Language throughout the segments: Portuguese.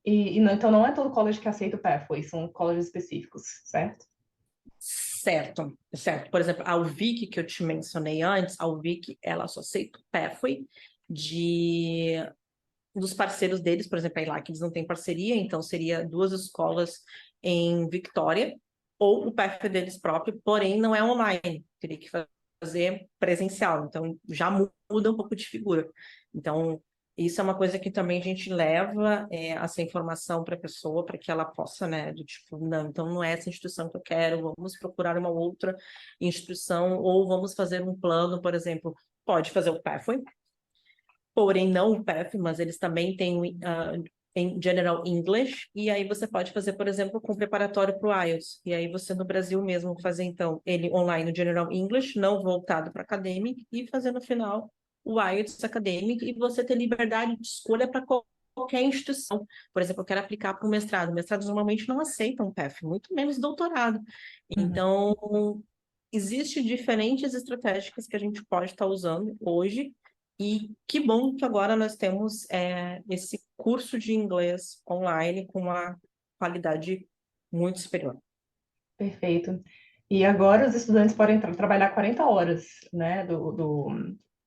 Então não é todo college que aceita o Pathway, são colleges específicos, certo? Certo, certo. Por exemplo, a UVic, que eu te mencionei antes, a UVic, ela só aceita o Pathway dos parceiros deles, por exemplo, a ILAC, eles não têm parceria, então seria duas escolas em Vitória, ou o Pathway deles próprio, porém não é online, teria que fazer presencial, então já muda um pouco de figura. Então, isso é uma coisa que também a gente leva essa informação para a pessoa, para que ela possa, né, do tipo, não, então não é essa instituição que eu quero, vamos procurar uma outra instituição, ou vamos fazer um plano, por exemplo, pode fazer o Pathway, porém não o PEF, mas eles também têm em General English, e aí você pode fazer, por exemplo, com preparatório para o IELTS, e aí você no Brasil mesmo fazer, então, ele online no General English, não voltado para Academic, e fazer no final o IELTS Academic, e você ter liberdade de escolha para qualquer instituição. Por exemplo, eu quero aplicar para o mestrado. Mestrados normalmente não aceitam PEF, muito menos doutorado. Uhum. Então, existem diferentes estratégias que a gente pode estar usando hoje, e que bom que agora nós temos esse curso de inglês online com uma qualidade muito superior. Perfeito. E agora os estudantes podem trabalhar 40 horas, né,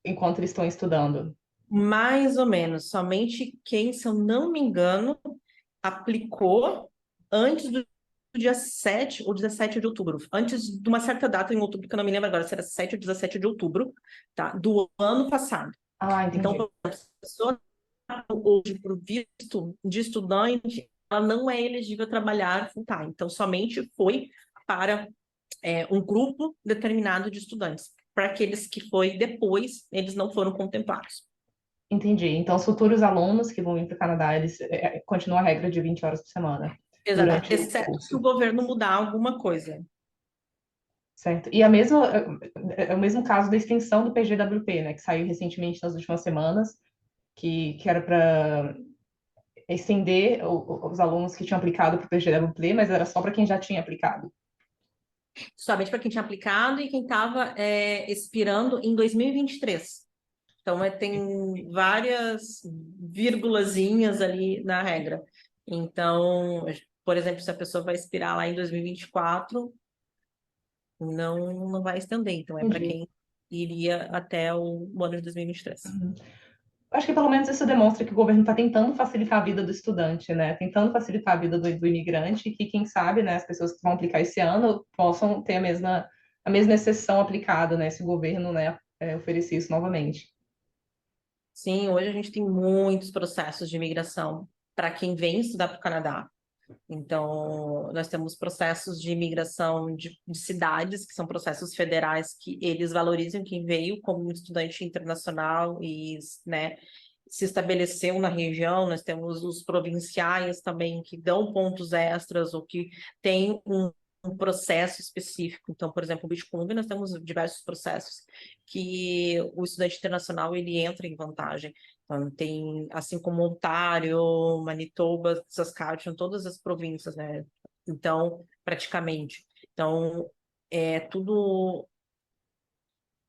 enquanto eles estão estudando. Mais ou menos, somente quem, se eu não me engano, aplicou antes do dia 7 ou 17 de outubro, antes de uma certa data em outubro, que eu não me lembro agora se era 7 ou 17 de outubro, tá, do ano passado. Ah, Então, entendi. a pessoa hoje, por visto de estudante, ela não é elegível a trabalhar full-time. Então, somente foi para um grupo determinado de estudantes. Para aqueles que foi depois, eles não foram contemplados. Entendi. Então, os futuros alunos que vão vir para o Canadá, eles continuam a regra de 20 horas por semana Exato, durante o exceto se o curso, governo mudar alguma coisa. certo? E é o mesmo caso da extensão do PGWP, né, que saiu recentemente nas últimas semanas, que era para estender os alunos que tinham aplicado para o PGWP, mas era só para quem já tinha aplicado. Somente para quem tinha aplicado e quem estava expirando em 2023. Então, tem várias vírgulazinhas ali na regra. Então, por exemplo, se a pessoa vai expirar lá em 2024, não vai estender. Então, é para Entendi. quem iria até o ano de 2023. Uhum. Acho que pelo menos isso demonstra que o governo está tentando facilitar a vida do estudante, né? Tentando facilitar a vida do imigrante, que quem sabe, né, as pessoas que vão aplicar esse ano possam ter a mesma exceção aplicada, né? Se o governo, né, oferecer isso novamente. Sim, hoje a gente tem muitos processos de imigração para quem vem estudar para o Canadá. Então, nós temos processos de imigração de cidades, que são processos federais, que eles valorizam quem veio como um estudante internacional e, né, se estabeleceu na região. Nós temos os provinciais também, que dão pontos extras ou que têm um processo específico. Então, por exemplo, o British Columbia, nós temos diversos processos que o estudante internacional ele entra em vantagem. Então, tem, assim como Ontário, Manitoba, Saskatchewan, todas as províncias, né? Então, praticamente. Então, tudo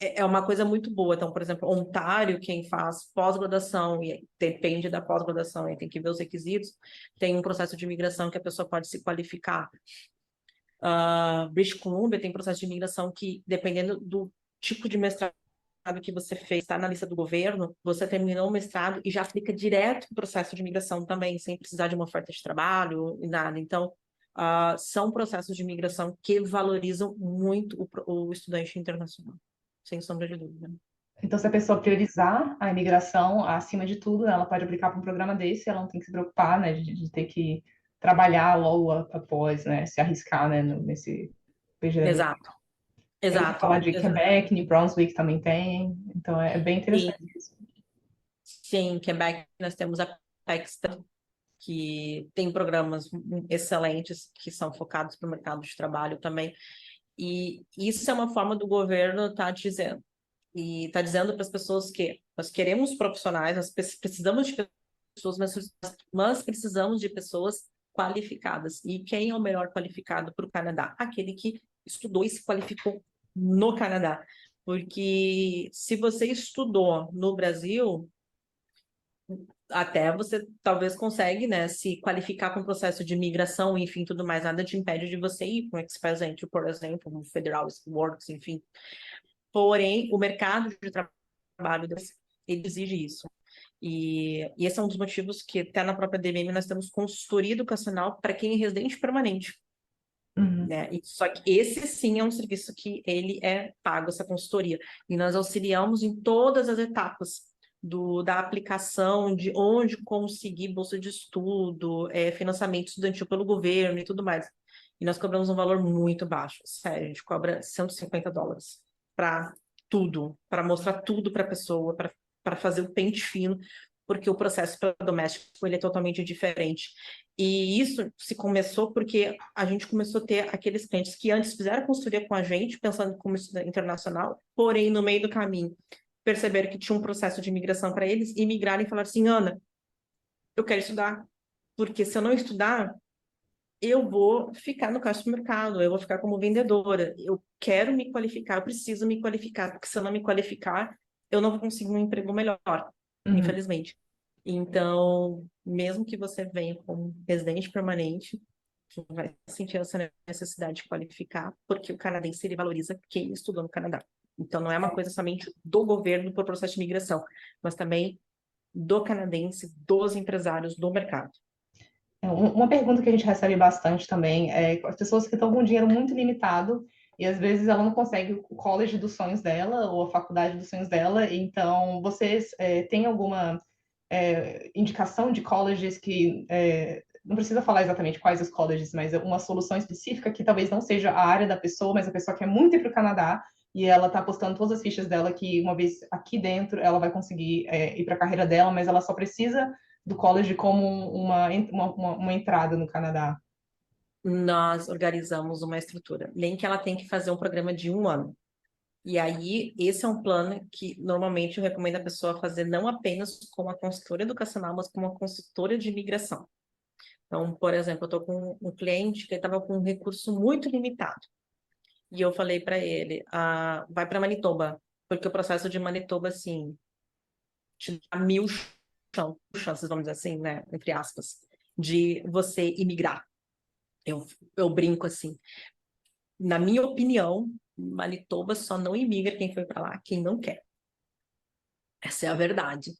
é uma coisa muito boa. Então, por exemplo, Ontário, quem faz pós-graduação, e depende da pós-graduação, e tem que ver os requisitos, tem um processo de imigração que a pessoa pode se qualificar. British Columbia tem processo de imigração que, dependendo do tipo de mestrado que você fez, está na lista do governo, você terminou o mestrado e já aplica direto o processo de imigração também, sem precisar de uma oferta de trabalho e nada. Então, são processos de imigração que valorizam muito o estudante internacional, sem sombra de dúvida. Então, se a pessoa priorizar a imigração acima de tudo, ela pode aplicar para um programa desse, ela não tem que se preocupar, né, de ter que trabalhar logo após, né, se arriscar, né, nesse PGW. Exato, Eu ouvi exato, falar de exato. Quebec, New Brunswick também tem, então é bem Sim, interessante isso. sim, em Quebec nós temos a PEX, que tem programas excelentes que são focados para o mercado de trabalho também. E isso é uma forma do governo estar dizendo. E está dizendo para as pessoas que nós queremos profissionais, nós precisamos de pessoas, mas precisamos de pessoas qualificadas. E quem é o melhor qualificado para o Canadá? Aquele que estudou e se qualificou no Canadá. Porque se você estudou no Brasil, até você talvez consegue, né, se qualificar com o processo de imigração, enfim, tudo mais, nada te impede de você ir para um Express Entry, por exemplo, um Federal Works, enfim. Porém, o mercado de trabalho, ele exige isso. E esse é um dos motivos que até na própria DMM nós temos consultoria educacional para quem é residente permanente. Uhum. Né? Só que esse sim é um serviço que ele é pago, essa consultoria. E nós auxiliamos em todas as etapas da aplicação, de onde conseguir bolsa de estudo, financiamento estudantil pelo governo e tudo mais. E nós cobramos um valor muito baixo, sério, a gente cobra US$ 150 para tudo, para mostrar tudo para a pessoa, para fazer o pente fino, porque o processo para doméstico ele é totalmente diferente. E isso se começou porque a gente começou a ter aqueles clientes que antes fizeram consultoria com a gente, pensando como estudante internacional, porém, no meio do caminho, perceberam que tinha um processo de imigração para eles e migraram e falaram assim, Ana, eu quero estudar, porque se eu não estudar, eu vou ficar no caixa do mercado, eu vou ficar como vendedora, eu quero me qualificar, eu preciso me qualificar, porque se eu não me qualificar, eu não vou conseguir um emprego melhor, Uhum. infelizmente. Então, mesmo que você venha como residente permanente, você vai sentir essa necessidade de qualificar, porque o canadense ele valoriza quem estudou no Canadá. Então, não é uma coisa somente do governo por processo de imigração, mas também do canadense, dos empresários, do mercado. Uma pergunta que a gente recebe bastante também é as pessoas que estão com dinheiro muito limitado e às vezes ela não consegue o college dos sonhos dela ou a faculdade dos sonhos dela. Então, vocês têm alguma indicação de colleges que não precisa falar exatamente quais os colleges, mas uma solução específica que talvez não seja a área da pessoa, mas a pessoa quer muito ir para o Canadá e ela está apostando todas as fichas dela que uma vez aqui dentro ela vai conseguir ir para a carreira dela, mas ela só precisa do college como uma entrada no Canadá. Nós organizamos uma estrutura, nem que ela tem que fazer um programa de 1 ano. E aí, esse é um plano que normalmente eu recomendo a pessoa fazer não apenas com a consultora educacional, mas com uma consultora de imigração. Então, por exemplo, eu estou com um cliente que estava com um recurso muito limitado. E eu falei para ele, vai para Manitoba, porque o processo de Manitoba, assim, te dá mil chances, vamos dizer assim, né, entre aspas, de você imigrar. Eu brinco assim, na minha opinião, Manitoba só não imigra quem foi para lá, quem não quer. Essa é a verdade.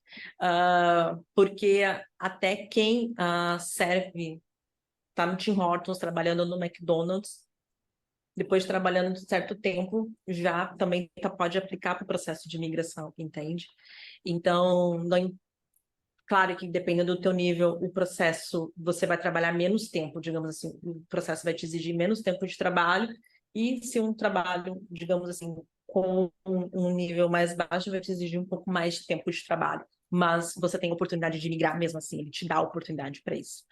Porque até quem serve, está no Tim Hortons, trabalhando no McDonald's, depois de trabalhando um certo tempo, já também pode aplicar para o processo de imigração, entende? Então, não, claro que dependendo do teu nível, o processo, você vai trabalhar menos tempo, digamos assim, o processo vai te exigir menos tempo de trabalho, e se um trabalho, digamos assim, com um nível mais baixo, vai te exigir um pouco mais de tempo de trabalho. Mas você tem a oportunidade de migrar mesmo assim, ele te dá a oportunidade para isso.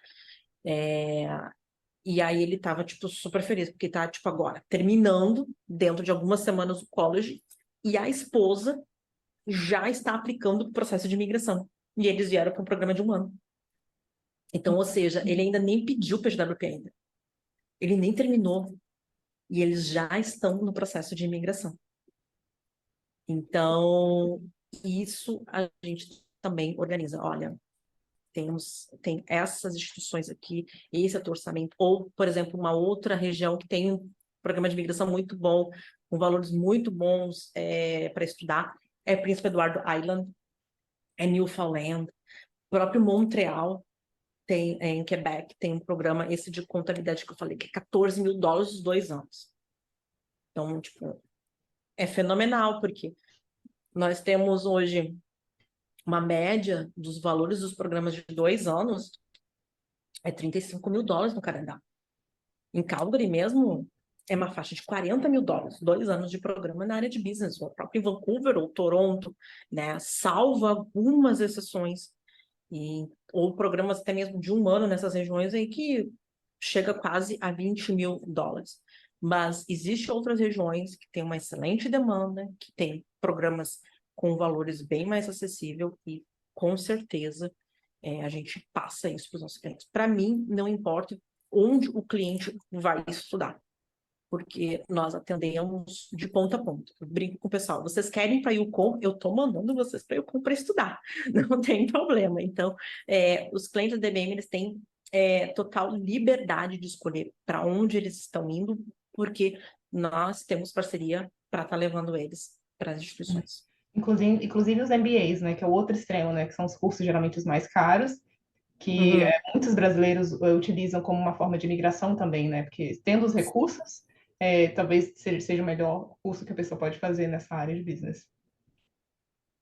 E aí ele tava, tipo, super feliz, porque tá, tipo, agora, terminando, dentro de algumas semanas, o college, e a esposa já está aplicando o processo de imigração. E eles vieram para um programa de 1 ano. Então, ou seja, ele ainda nem pediu PWP ainda. Ele nem terminou. E eles já estão no processo de imigração. Então, isso a gente também organiza. Olha, tem essas instituições aqui, esse é o orçamento. Ou, por exemplo, uma outra região que tem um programa de imigração muito bom, com valores muito bons para estudar, é Príncipe Eduardo Island, é Newfoundland, o próprio Montreal, tem, em Quebec, tem um programa, esse de contabilidade que eu falei, que é US$ 14.000 os 2 anos. Então, tipo, é fenomenal, porque nós temos hoje uma média dos valores dos programas de 2 anos, é US$ 35.000 no Canadá. Em Calgary mesmo, é uma faixa de US$ 40.000, 2 anos de programa na área de business, ou próprio em Vancouver ou Toronto, né? Salvo algumas exceções. Ou programas até mesmo de 1 ano nessas regiões aí que chega quase a US$ 20.000. Mas existem outras regiões que têm uma excelente demanda, que têm programas com valores bem mais acessíveis e, com certeza, a gente passa isso para os nossos clientes. Para mim, não importa onde o cliente vai estudar, porque nós atendemos de ponta a ponta. Eu brinco com o pessoal, vocês querem para Yukon? Eu estou mandando vocês para Yukon para estudar, não tem problema. Então, os clientes da DBM, eles têm total liberdade de escolher para onde eles estão indo, porque nós temos parceria para estar levando eles para as instituições. Inclusive os MBAs, né, que é o outro extremo, né, que são os cursos geralmente os mais caros, que Uhum. muitos brasileiros utilizam como uma forma de migração também, né, porque tendo os recursos, talvez seja o melhor curso que a pessoa pode fazer nessa área de business.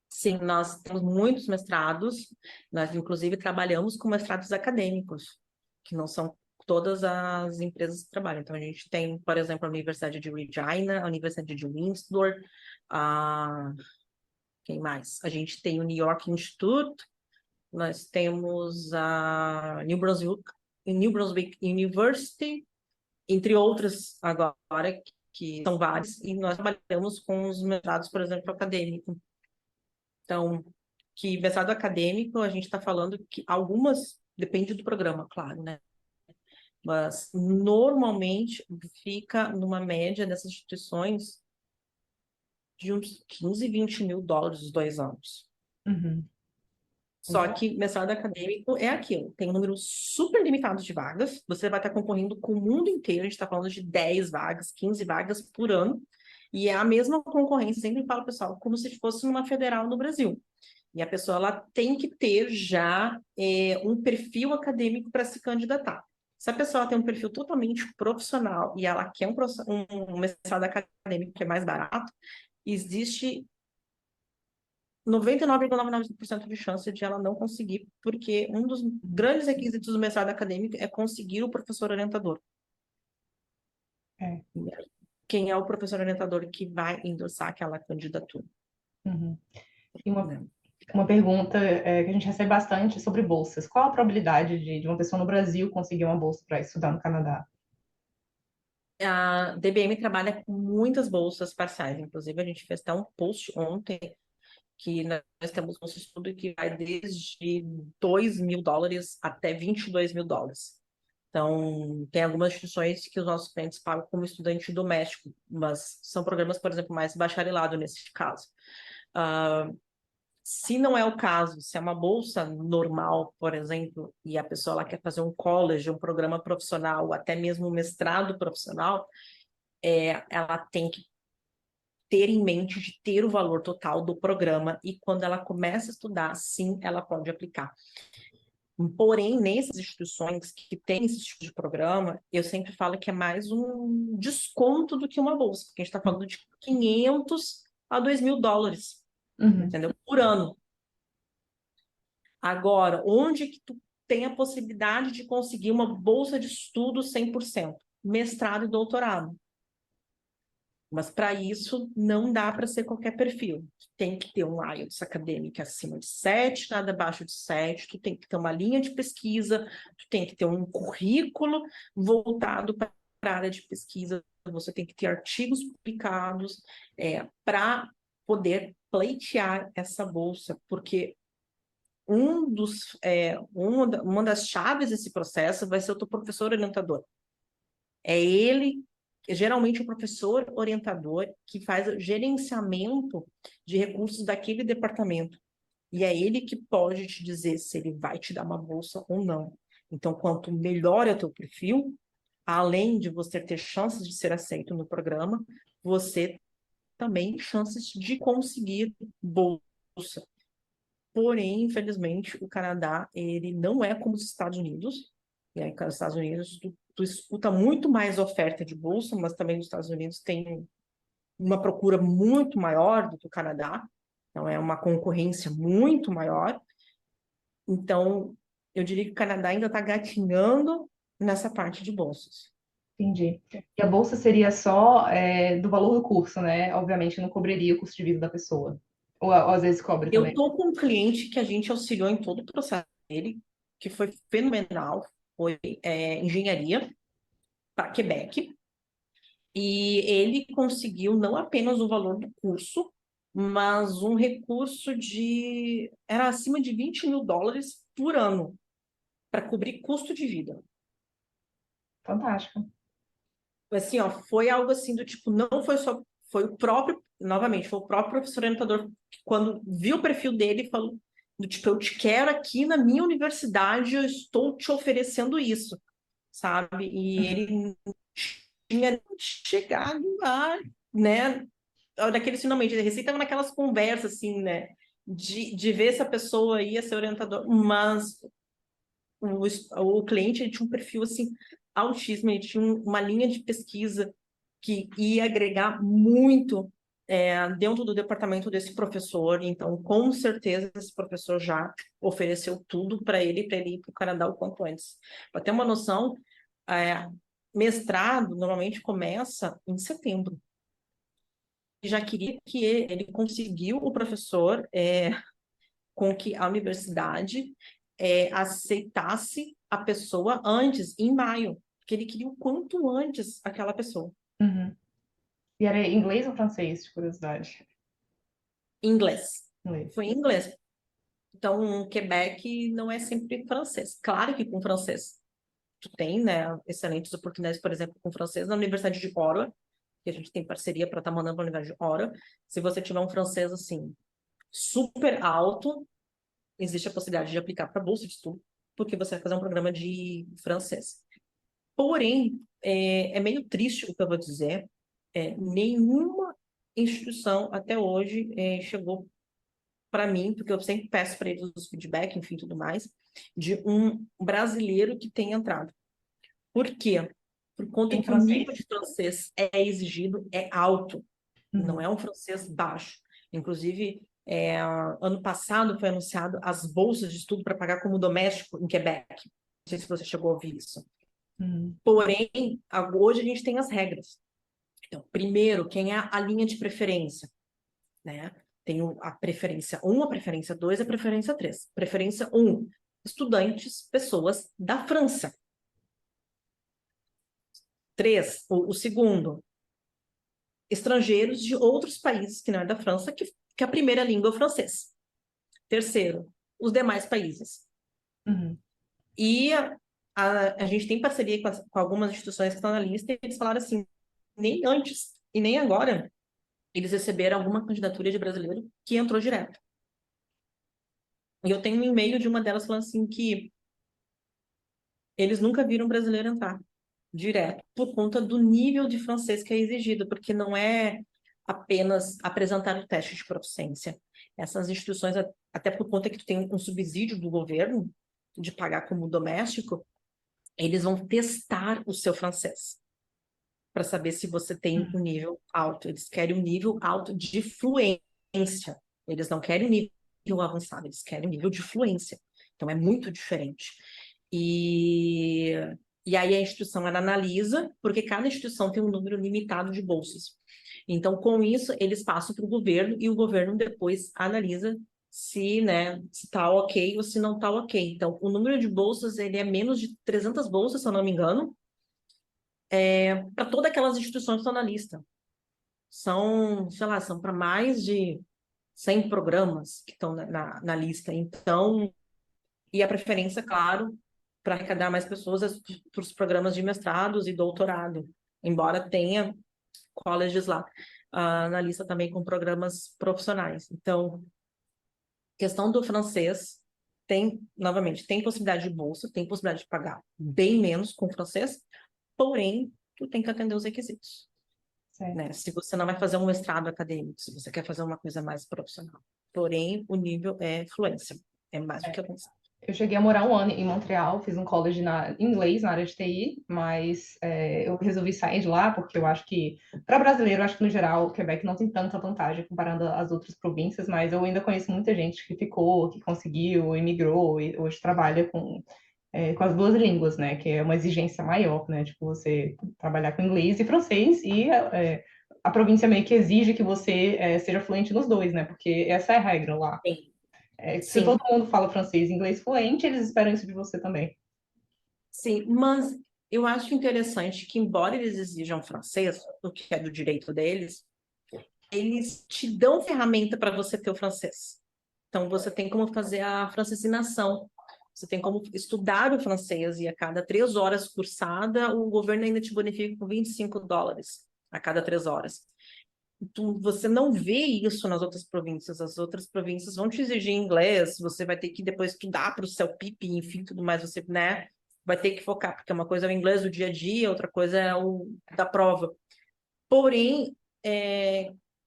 Sim, nós temos muitos mestrados, nós inclusive trabalhamos com mestrados acadêmicos, que não são todas as empresas que trabalham. Então, a gente tem, por exemplo, a Universidade de Regina, a Universidade de Windsor, a... quem mais? A gente tem o New York Institute, nós temos a New Brunswick University, entre outras agora, que são várias, e nós trabalhamos com os mestrados, por exemplo, acadêmicos. Então, que mestrado acadêmico, a gente está falando que algumas, depende do programa, claro, né? Mas normalmente fica numa média dessas instituições de uns 15, 20 mil dólares os 2 anos. Uhum. Só que mestrado acadêmico é aquilo, tem um número super limitado de vagas, você vai estar concorrendo com o mundo inteiro, a gente está falando de 10 vagas, 15 vagas por ano, e é a mesma concorrência, sempre falo, pessoal, como se fosse numa federal no Brasil. E a pessoa ela tem que ter já um perfil acadêmico para se candidatar. Se a pessoa tem um perfil totalmente profissional e ela quer um mestrado acadêmico que é mais barato, existe 99,99% de chance de ela não conseguir, porque um dos grandes requisitos do mestrado acadêmico é conseguir o professor orientador. É. E aí, quem é o professor orientador que vai endossar aquela candidatura? Uhum. E Né? uma pergunta que a gente recebe bastante sobre bolsas. Qual a probabilidade de uma pessoa no Brasil conseguir uma bolsa para estudar no Canadá? A DBM trabalha com muitas bolsas parciais, inclusive a gente fez até um post ontem que nós temos um estudo que vai desde 2 mil dólares até 22 mil dólares. Então, tem algumas instituições que os nossos clientes pagam como estudante doméstico, mas são programas, por exemplo, mais bacharelado nesse caso. Se não é o caso, se é uma bolsa normal, por exemplo, e a pessoa ela quer fazer um college, um programa profissional, ou até mesmo um mestrado profissional, ela tem que ter em mente de ter o valor total do programa e quando ela começa a estudar, sim, ela pode aplicar. Porém, nessas instituições que têm esse tipo de programa, eu sempre falo que é mais um desconto do que uma bolsa, porque a gente está falando de 500 a 2 mil dólares, Uhum. entendeu? Por ano. Agora, onde que tu tem a possibilidade de conseguir uma bolsa de estudo 100%? Mestrado e doutorado. Mas para isso não dá para ser qualquer perfil. Tu tem que ter um IELTS acadêmico acima de 7, nada abaixo de 7, tu tem que ter uma linha de pesquisa, tu tem que ter um currículo voltado para a área de pesquisa, você tem que ter artigos publicados para poder pleitear essa bolsa, porque uma das chaves desse processo vai ser o teu professor orientador. É ele, geralmente o professor orientador, que faz o gerenciamento de recursos daquele departamento. E é ele que pode te dizer se ele vai te dar uma bolsa ou não. Então, quanto melhor é o teu perfil, além de você ter chances de ser aceito no programa, você também tem chances de conseguir bolsa. Porém, infelizmente, o Canadá, ele não é como os Estados Unidos. E aí, nos Estados Unidos, tu escuta muito mais oferta de bolsa, mas também nos Estados Unidos tem uma procura muito maior do que o Canadá. Então, é uma concorrência muito maior. Então, eu diria que o Canadá ainda está gatinhando nessa parte de bolsas. Entendi. E a bolsa seria só do valor do curso, né? Obviamente não cobriria o custo de vida da pessoa. Ou às vezes cobre Eu também. estou com um cliente que a gente auxiliou em todo o processo dele, que foi fenomenal, foi engenharia para Quebec. E ele conseguiu não apenas o valor do curso, mas um recurso era acima de 20 mil dólares por ano para cobrir custo de vida. Fantástico. assim, ó, foi algo assim do tipo, não foi só, foi o próprio, novamente, foi o próprio professor orientador que quando viu o perfil dele, falou do tipo, eu te quero aqui na minha universidade, eu estou te oferecendo isso, sabe? E Uhum. ele tinha chegado a, né, daquele finalmente, ele recém estava naquelas conversas, assim, né, de ver se a pessoa ia ser orientador, mas o cliente ele tinha um perfil, assim, altíssimo, ele tinha uma linha de pesquisa que ia agregar muito dentro do departamento desse professor, então, com certeza, esse professor já ofereceu tudo para ele ir para o Canadá o quanto antes. Para ter uma noção, é, mestrado normalmente começa em setembro. Já queria que ele conseguiu o professor com que a universidade aceitasse a pessoa antes, em maio, porque ele queria o quanto antes aquela pessoa. Uhum. E era inglês ou francês, de curiosidade? Inglês. Inglês. Foi em inglês. Então, Quebec não é sempre francês. Claro que com francês tu tem, né, excelentes oportunidades, por exemplo, com francês na Universidade de Ottawa, que a gente tem parceria para estar mandando para a Universidade de Ottawa. Se você tiver um francês, assim, super alto, existe a possibilidade de aplicar para bolsa de estudo, porque você vai fazer um programa de francês. Porém, é meio triste o que eu vou dizer, nenhuma instituição até hoje chegou para mim, porque eu sempre peço para eles os feedback, enfim, tudo mais, de um brasileiro que tenha entrado. Por quê? Por conta Em que o nível francês. de francês é exigido, é alto, não Uhum. é um francês baixo. Inclusive, ano passado foi anunciado as bolsas de estudo para pagar como doméstico em Quebec. Não sei se você chegou a ouvir isso. Uhum. Porém, hoje a gente tem as regras. Então, primeiro, quem é a linha de preferência, né? Tem a preferência 1, a preferência 2, a preferência 3. Preferência 1, estudantes, pessoas da França. 3, o segundo, estrangeiros de outros países que não é da França, que a primeira língua é o francês. Terceiro, os demais países. Uhum. E a gente tem parceria com algumas instituições que estão na lista e eles falaram assim, nem antes e nem agora eles receberam alguma candidatura de brasileiro que entrou direto. E eu tenho um e-mail de uma delas falando assim que eles nunca viram um brasileiro entrar direto, por conta do nível de francês que é exigido, porque não é apenas apresentar o teste de proficiência. Essas instituições, até por conta que tu tem um subsídio do governo de pagar como doméstico, eles vão testar o seu francês para saber se você tem um nível alto. Eles querem um nível alto de fluência. Eles não querem um nível avançado, eles querem um nível de fluência. Então é muito diferente. E, e aí a instituição ela analisa, porque cada instituição tem um número limitado de bolsas. Então, com isso, eles passam para o governo e o governo depois analisa se, né, se está ok ou se não está ok. Então, o número de bolsas ele é menos de 300 bolsas, se eu não me engano, para todas aquelas instituições que estão na lista. São, sei lá, são para mais de 100 programas que estão na lista. Então, e a preferência, claro, para arrecadar mais pessoas é para os programas de mestrados e doutorado, embora tenha colleges lá na lista também com programas profissionais. Então, questão do francês tem, novamente, tem possibilidade de bolsa, tem possibilidade de pagar bem menos com francês, porém, tu tem que atender os requisitos, Certo. né? Se você não vai fazer um mestrado acadêmico, se você quer fazer uma coisa mais profissional. Porém, o nível é fluência, é mais do que avançado. Eu cheguei a morar um ano em Montreal, fiz um college em inglês na área de TI, mas eu resolvi sair de lá porque eu acho que, para brasileiro, eu acho que no geral o Quebec não tem tanta vantagem comparando às outras províncias, mas eu ainda conheço muita gente que ficou, que conseguiu, imigrou e hoje trabalha com as duas línguas, né? Que é uma exigência maior, né? Tipo, você trabalhar com inglês e francês e a província meio que exige que você seja fluente nos dois, né? Porque essa é a regra lá. Sim, Se todo sim, mundo fala francês e inglês fluente, eles esperam isso de você também. sim, mas eu acho interessante que, embora eles exijam francês, o que é do direito deles, eles te dão ferramenta para você ter o francês. Então, você tem como fazer a francesinação. você tem como estudar o francês e a cada 3 horas cursada, o governo ainda te bonifica com US$ 25 a cada 3 horas. Então, você não vê isso nas outras províncias. As outras províncias vão te exigir inglês, você vai ter que depois estudar para o seu PIP, enfim, tudo mais, você, né, vai ter que focar, porque uma coisa é o inglês do dia a dia, outra coisa é o da prova. Porém,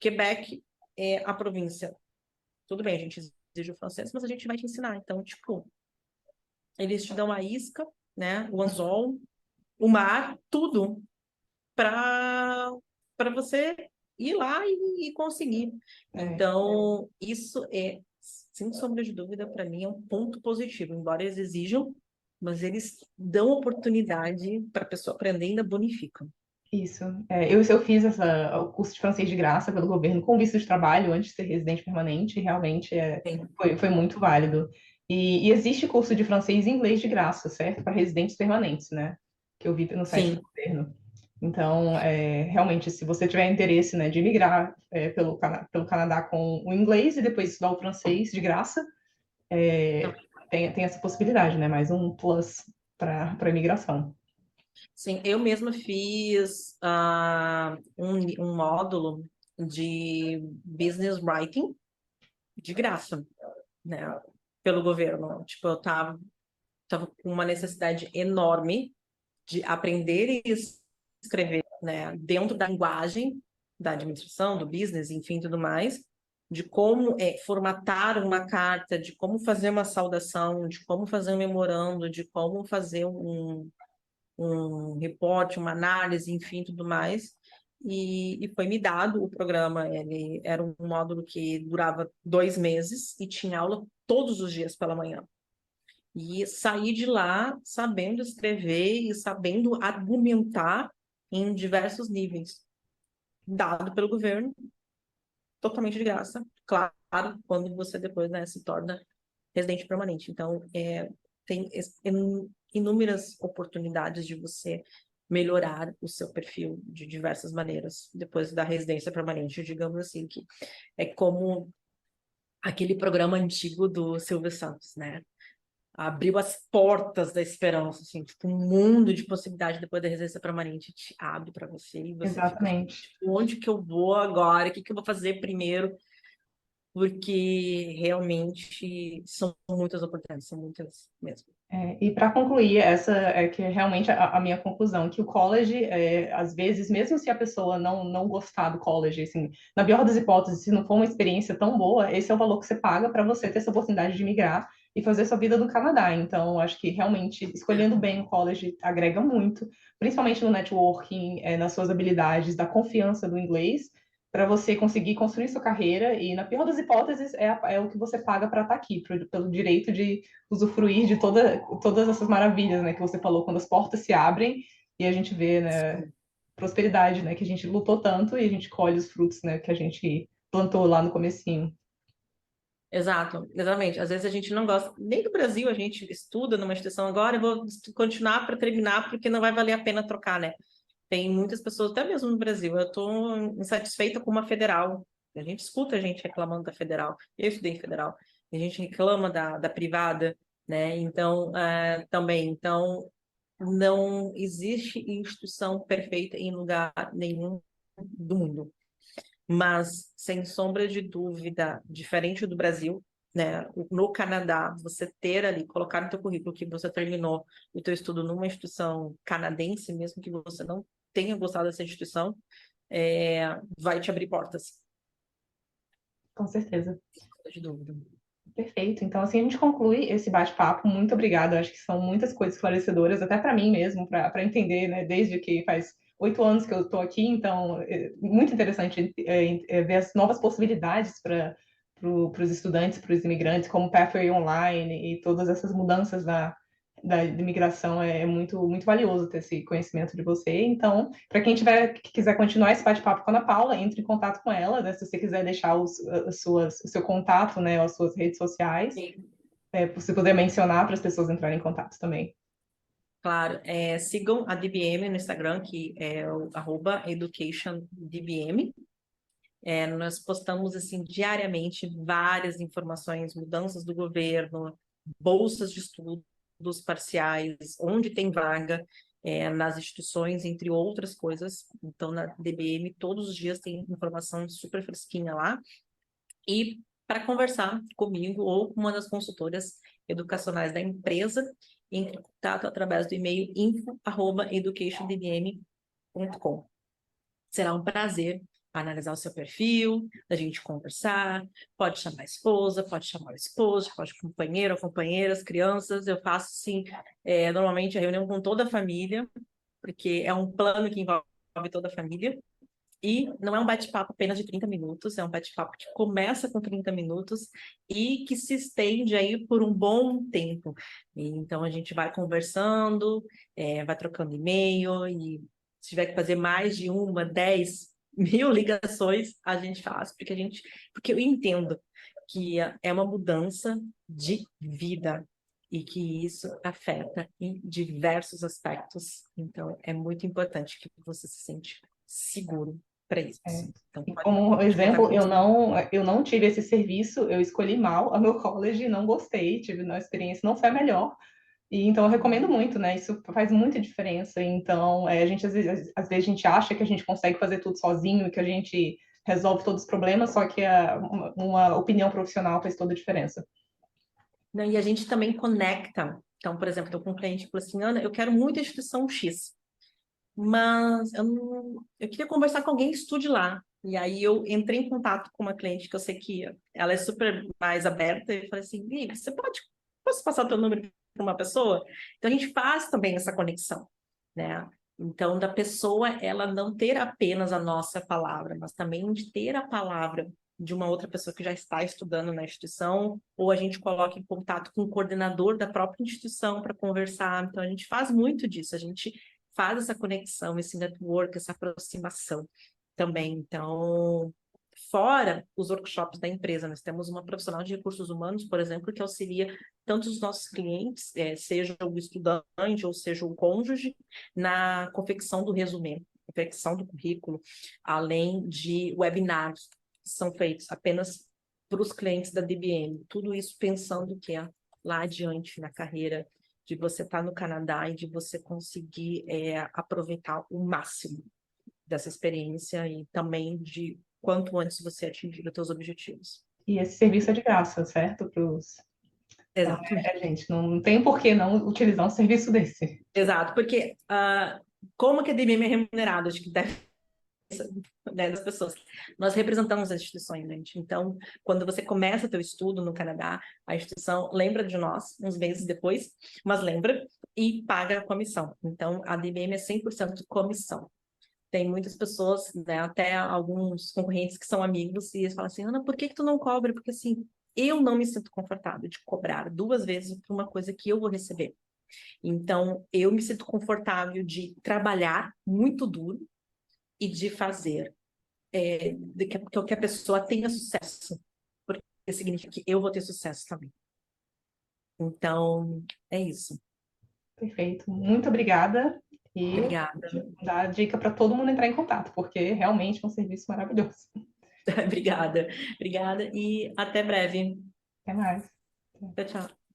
Quebec é a província. Tudo bem, a gente exige o francês, mas a gente vai te ensinar. Então, tipo, eles te dão a isca, né, o anzol, o mar, tudo para você ir lá e conseguir. Então, isso é, sem sombra de dúvida, para mim é um ponto positivo, embora eles exijam, mas eles dão oportunidade para a pessoa aprender e ainda bonificam. Isso. Eu fiz o curso de francês de graça pelo governo com visto de trabalho antes de ser residente permanente, e realmente Sim. foi muito válido. E existe curso de francês e inglês de graça, certo? Para residentes permanentes, né? Que eu vi no site do Sim. governo. Então, realmente, se você tiver interesse, né, de migrar pelo Canadá com o inglês e depois estudar o francês de graça, tem essa possibilidade, né? Mais um plus para a imigração. Sim, eu mesma fiz um módulo de business writing de graça, né, pelo governo. Tipo, eu tava com uma necessidade enorme de aprender e escrever, né, dentro da linguagem da administração, do business, enfim, tudo mais, de como formatar uma carta, de como fazer uma saudação, de como fazer um memorando, de como fazer um reporte, uma análise, enfim, tudo mais. E foi me dado o programa. Ele era um módulo que durava 2 meses e tinha aula todos os dias pela manhã. E saí de lá sabendo escrever e sabendo argumentar em diversos níveis, dado pelo governo, totalmente de graça, claro, quando você depois, né, se torna residente permanente. Então, tem inúmeras oportunidades de você melhorar o seu perfil de diversas maneiras depois da residência permanente, digamos assim, que é como aquele programa antigo do Silvio Santos, né? Abriu as portas da esperança, assim, tipo, um mundo de possibilidade depois da residência permanente te abre para você e você fica, Exatamente. tipo, onde que eu vou agora? O que que eu vou fazer primeiro? Porque realmente são muitas oportunidades, são muitas mesmo. E para concluir, essa é que é realmente a minha conclusão, que o college, às vezes, mesmo se a pessoa não gostar do college, assim, na pior das hipóteses, se não for uma experiência tão boa, esse é o valor que você paga para você ter essa oportunidade de migrar e fazer sua vida no Canadá. Então, acho que realmente escolhendo bem o college agrega muito, principalmente no networking, nas suas habilidades, da confiança do inglês, para você conseguir construir sua carreira e, na pior das hipóteses, é o que você paga para estar aqui, pelo direito de usufruir de todas essas maravilhas, né, que você falou, quando as portas se abrem e a gente vê, né, Sim. prosperidade, né, que a gente lutou tanto e a gente colhe os frutos, né, que a gente plantou lá no comecinho. Exato, exatamente. Às vezes a gente não gosta, nem do Brasil a gente estuda numa instituição agora, eu vou continuar para terminar porque não vai valer a pena trocar, né? Tem muitas pessoas, até mesmo no Brasil, eu estou insatisfeita com uma federal. A gente escuta a gente reclamando da federal. Eu estudei em federal. A gente reclama da privada, né? Então, também. Então, não existe instituição perfeita em lugar nenhum do mundo. Mas, sem sombra de dúvida, diferente do Brasil, né? No Canadá, você ter ali, colocar no teu currículo que você terminou o teu estudo numa instituição canadense, mesmo que você não tenha gostado dessa instituição, vai te abrir portas, Com certeza. sem sombra de dúvida. Perfeito. Então, assim, a gente conclui esse bate-papo. Muito obrigada. Acho que são muitas coisas esclarecedoras, até para mim mesmo, para entender, né? Desde que faz 8 anos que eu estou aqui, então, muito interessante ver as novas possibilidades para os estudantes, para os imigrantes, como Pathway Online e todas essas mudanças da imigração. É muito, muito valioso ter esse conhecimento de você. Então, para quem que quiser continuar esse bate-papo com a Ana Paula, entre em contato com ela, né? Se você quiser deixar o seu contato, né, ou as suas redes sociais, Sim. para você poder mencionar para as pessoas entrarem em contato também. Claro, sigam a DBM no Instagram, que é o @educationdbm. Nós postamos assim diariamente várias informações, mudanças do governo, bolsas de estudos parciais, onde tem vaga, nas instituições, entre outras coisas. Então, na DBM, todos os dias tem informação super fresquinha lá. E para conversar comigo ou com uma das consultoras educacionais da empresa, entre em contato através do e-mail info@educationdbm.com. Será um prazer analisar o seu perfil, da gente conversar, pode chamar a esposa, pode chamar o esposo, pode companheiro, companheiras, crianças. Eu faço, sim, normalmente a reunião com toda a família, porque é um plano que envolve toda a família. E não é um bate-papo apenas de 30 minutos, é um bate-papo que começa com 30 minutos e que se estende aí por um bom tempo. E, então, a gente vai conversando, vai trocando e-mail, e se tiver que fazer mais de 10 mil ligações, a gente faz, porque eu entendo que é uma mudança de vida e que isso afeta em diversos aspectos. Então, é muito importante que você se sente seguro para isso. É. Então, E como pode contar exemplo, comigo. eu não tive esse serviço, eu escolhi mal a meu college, não gostei, tive uma experiência, não foi a melhor. E então eu recomendo muito, né? Isso faz muita diferença. Então, a gente às vezes a gente acha que a gente consegue fazer tudo sozinho, que a gente resolve todos os problemas, só que uma opinião profissional faz toda a diferença. Não, e a gente também conecta. Então, por exemplo, estou com um cliente que falou assim, Ana, eu quero muito a instituição X, mas eu queria conversar com alguém que estude lá. E aí eu entrei em contato com uma cliente que eu sei que ela é super mais aberta e falei assim, Gui, posso passar o teu número para uma pessoa? Então a gente faz também essa conexão, né? Então, da pessoa, ela não ter apenas a nossa palavra, mas também de ter a palavra de uma outra pessoa que já está estudando na instituição, ou a gente coloca em contato com o coordenador da própria instituição para conversar. Então, a gente faz muito disso, a gente faz essa conexão, esse network, essa aproximação também. Então, fora os workshops da empresa, nós temos uma profissional de recursos humanos, por exemplo, que auxilia tanto os nossos clientes, seja o estudante ou seja o cônjuge, na confecção do resumê, confecção do currículo, além de webinars que são feitos apenas para os clientes da DBM. Tudo isso pensando que é lá adiante na carreira de você estar no Canadá e de você conseguir aproveitar o máximo dessa experiência e também de quanto antes você atingir os seus objetivos. E esse serviço é de graça, certo? Então, Exatamente. gente, não tem por que não utilizar um serviço desse. Exato, porque como que a DBM é remunerada? Acho que deve, né, das pessoas. Nós representamos as instituições, gente. Então, quando você começa teu estudo no Canadá, a instituição lembra de nós uns meses depois, mas lembra e paga a comissão. Então, a DBM é 100% comissão. Tem muitas pessoas, né, até alguns concorrentes que são amigos, e eles falam assim, Ana, por que tu não cobra? Porque assim, eu não me sinto confortável de cobrar 2 vezes por uma coisa que eu vou receber. Então, eu me sinto confortável de trabalhar muito duro e de fazer que a pessoa tenha sucesso, porque significa que eu vou ter sucesso também. Então, é isso. Perfeito. Muito obrigada. E Obrigada. dá a dica para todo mundo entrar em contato, porque realmente é um serviço maravilhoso. Obrigada. Obrigada e até breve. Até mais. Tchau, tchau.